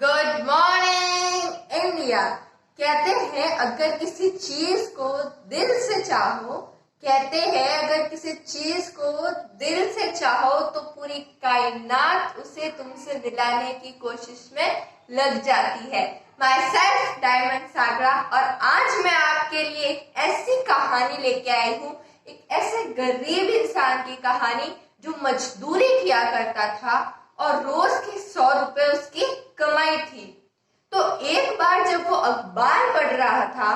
Good morning India. कहते हैं अगर किसी चीज को दिल से चाहो, कहते हैं अगर किसी चीज को दिल से चाहो तो पूरी कायनात उसे तुमसे दिलाने की कोशिश में लग जाती है। माई सेल्फ डायमंड सागरा, और आज मैं आपके लिए एक ऐसी कहानी लेके आई हूँ, एक ऐसे गरीब इंसान की कहानी जो मजदूरी किया करता था और रोज के 100 रुपए उसकी कमाई थी। तो एक बार जब वो अखबार पढ़ रहा था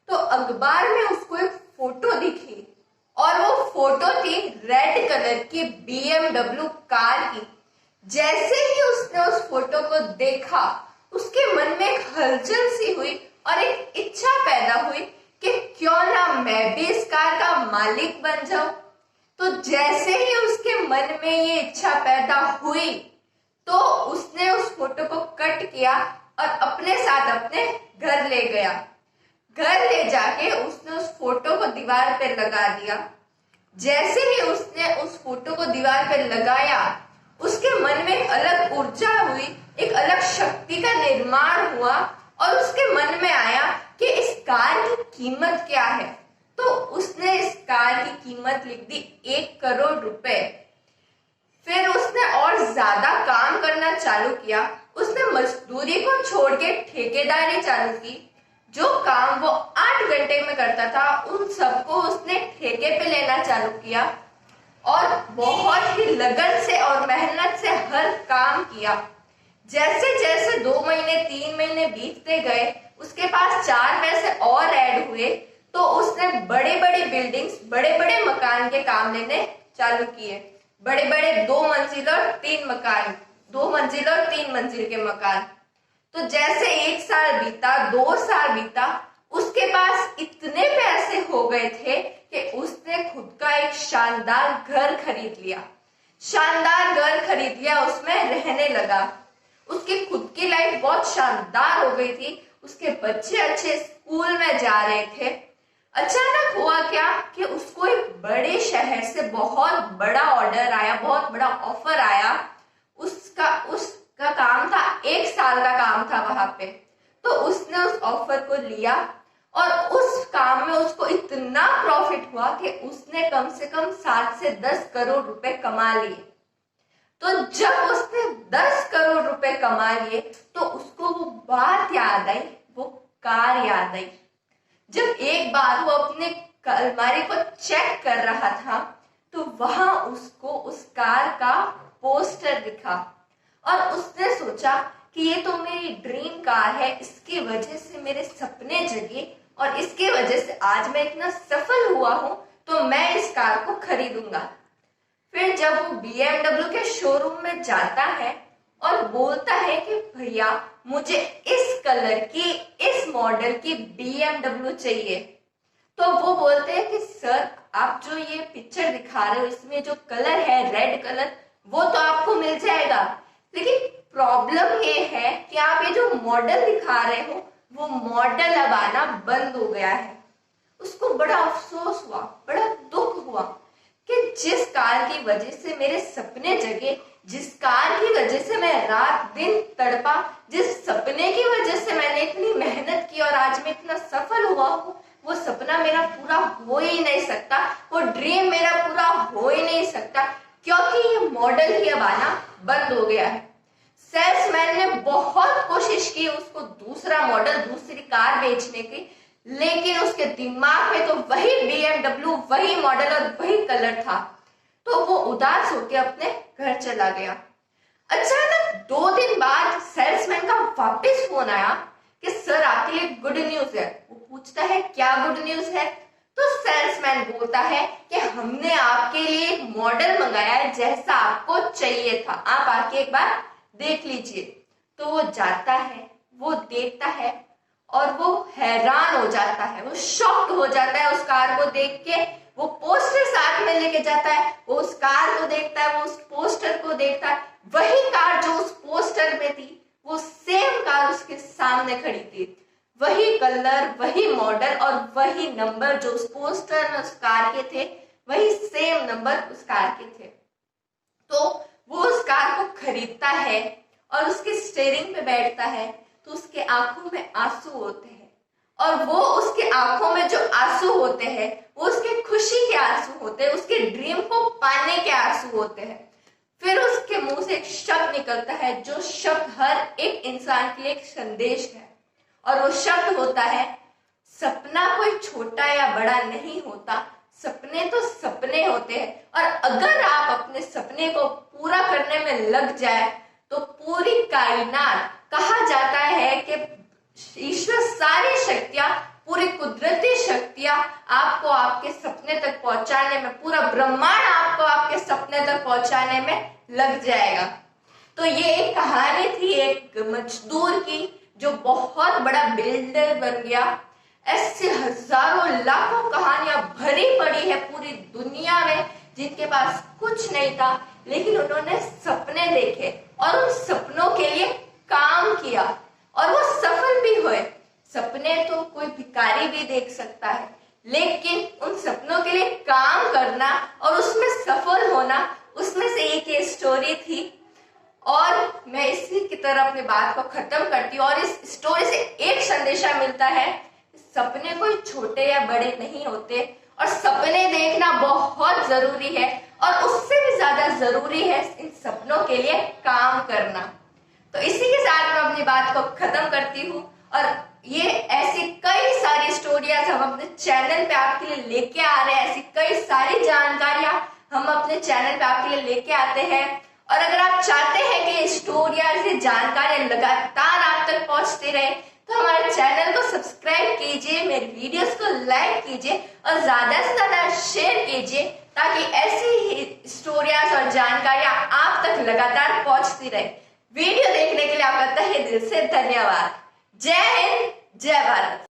तो अखबार में उसको एक फोटो दिखी और वो फोटो थी रेड कलर की BMW कार की। जैसे ही उसने उस फोटो को देखा उसके मन में एक हलचल सी हुई और एक इच्छा पैदा हुई कि क्यों ना मैं भी इस कार का मालिक बन जाऊं। तो जैसे ही उसके मन में ये इच्छा पैदा हुई तो उसने उस फोटो को कट किया और अपने साथ अपने घर ले गया। घर ले जाके उसने उस फोटो को दीवार पे लगा दिया। जैसे ही उसने उस फोटो को दीवार पे लगाया उसके मन में एक अलग ऊर्जा हुई, एक अलग शक्ति का निर्माण हुआ और उसके मन में आया कि इस कार की कीमत क्या है। तो उसने इस कार की कीमत लिख दी 1 करोड़ रुपए। फिर उसने और ज्यादा काम करना चालू किया। उसने मजदूरी को छोड़ के ठेकेदारी चालू की। जो काम वो 8 घंटे में करता था उन सबको उसने ठेके पे लेना चालू किया और बहुत ही लगन से और मेहनत से हर काम किया। जैसे जैसे 2 महीने 3 महीने बीतते गए उसके पास 4 पैसे और ऐड हुए तो उसने बड़े बड़े बिल्डिंग्स, बड़े बड़े मकान के काम लेने चालू किए। बड़े बड़े 2 मंजिल और 3 मकान, 2 मंजिल और 3 मंजिल के मकान। तो जैसे 1 साल बीता, 2 साल बीता, उसके पास इतने पैसे हो गए थे कि उसने खुद का एक शानदार घर खरीद लिया। शानदार घर खरीद लिया, उसमें रहने लगा। उसकी खुद की लाइफ बहुत शानदार हो गई थी। उसके बच्चे अच्छे स्कूल में जा रहे थे। अचानक हुआ क्या कि उसको एक बड़े शहर से बहुत बड़ा ऑर्डर आया, बहुत बड़ा ऑफर आया। उसका काम था, 1 साल का काम था वहां पे। तो उसने उस ऑफर को लिया और उस काम में उसको इतना प्रॉफिट हुआ कि उसने कम से कम 7 से 10 करोड़ रुपए कमा लिए। तो जब उसने 10 करोड़ रुपए कमा लिए तो उसको वो बात याद आई, वो कार याद आई। जब एक बार वो अपने अलमारी को चेक कर रहा था तो वहां उसको उस कार का पोस्टर दिखा और उसने सोचा कि ये तो मेरी ड्रीम कार है, इसकी वजह से मेरे सपने जगे और इसके वजह से आज मैं इतना सफल हुआ हूं तो मैं इस कार को खरीदूंगा। फिर जब वो BMW के शोरूम में जाता है और बोलता है कि भैया मुझे इस कलर की, इस मॉडल की BMW चाहिए, तो वो बोलते हैं कि सर आप जो ये पिक्चर दिखा रहे हो इसमें जो कलर है रेड कलर, वो तो आपको मिल जाएगा, लेकिन प्रॉब्लम ये है कि आप ये जो मॉडल दिखा रहे हो वो मॉडल अब आना बंद हो गया है। उसको बड़ा अफसोस हुआ, बड़ा दुख हुआ कि जिस कार की वजह से मेरे सपने जगे, जिस कार की वजह से मैं रात दिन तड़पा, जिस सपने की वजह से मैंने इतनी मेहनत की और आज मैं इतना सफल हुआ हूँ, वो सपना मेरा पूरा हो ही नहीं सकता, वो ड्रीम मेरा पूरा हो ही नहीं सकता क्योंकि ये मॉडल ही अब आना बंद हो गया है। सेल्समैन ने बहुत कोशिश की उसको दूसरा मॉडल, दूसरी कार बेचने की, लेकिन उसके दिमाग में तो वही BMW, वही मॉडल और वही कलर था। तो वो उदास होकर अपने घर चला गया। अचानक 2 दिन बाद सेल्समैन का वापस फोन आया कि सर आपके लिए गुड न्यूज है। वो पूछता है क्या गुड न्यूज है? तो सेल्समैन बोलता है कि हमने आपके लिए एक मॉडल मंगाया है जैसा आपको चाहिए था, आप आके एक बार देख लीजिए। तो वो जाता है, वो देखता है और वो हैरान हो जाता है, वो शॉक्ड हो जाता है उस कार को देख के। वो पोस्टर साथ में लेके जाता है, वो उस कार को देखता है, वो उस पोस्टर को देखता है। वही कार जो उस पोस्टर में थी वो सेम कार उसके सामने खड़ी थी, वही कलर, वही मॉडल और वही नंबर जो उस पोस्टर में उस कार के थे, वही सेम नंबर उस कार के थे। तो वो उस कार को खरीदता है और उसके स्टीयरिंग पे बैठता है तो उसके आंखों में आंसू होते हैं, और वो उसके आंखों में जो आंसू होते हैं वो उसके खुशी के आंसू होते हैं, उसके ड्रीम को पाने के आंसू होते हैं। फिर उसके मुंह से एक शब्द निकलता है जो शब्द हर एक इंसान के लिए एक संदेश है, और वो शब्द होता है सपना कोई छोटा या बड़ा नहीं होता, सपने तो सपने होते हैं, और अगर आप अपने सपने को पूरा करने में लग जाए तो पूरी कायनात, कहा जाता है कि ईश्वर सारी शक्तियां, पूरी कुदरती शक्तियां आपको आपके सपने तक पहुंचाने में, पूरा ब्रह्मांड आपको आपके सपने तक पहुंचाने में लग जाएगा। तो ये एक कहानी थी एक मजदूर की जो बहुत बड़ा बिल्डर बन गया। ऐसे हजारों लाखों कहानियां भरी पड़ी है पूरी दुनिया में जिनके पास कुछ नहीं था, लेकिन उन्होंने सपने देखे और उन सपनों के लिए काम किया और वो सफल भी हुए। सपने तो कोई भिखारी भी देख सकता है, लेकिन उन सपनों के लिए काम करना और उसमें सफल होना, उसमें से एक ये स्टोरी थी। और मैं इसी की तरह अपनी बात को खत्म करती हूँ, और इस स्टोरी से एक संदेशा मिलता है, सपने कोई छोटे या बड़े नहीं होते, और सपने देखना बहुत जरूरी है, और उससे भी ज्यादा जरूरी है इन सपनों के लिए काम करना। तो इसी के साथ मैं अपनी बात को खत्म करती हूँ, और ये ऐसी कई सारी स्टोरियां हम अपने चैनल पे आपके लिए लेके आ रहे हैं, ऐसी कई सारी जानकारियां हम अपने चैनल पे आपके लिए लेके आते हैं। और अगर आप चाहते हैं कि स्टोरियां से जानकारियां लगातार आप तक पहुंचती रहे तो हमारे चैनल को सब्सक्राइब कीजिए, मेरी वीडियोस को लाइक कीजिए और ज्यादा से ज्यादा शेयर कीजिए, ताकि ऐसी ही स्टोरियां और जानकारियां आप तक लगातार पहुंचती रहे। वीडियो देखने के लिए आपका तहे दिल से धन्यवाद। जय हिंद, जय भारत।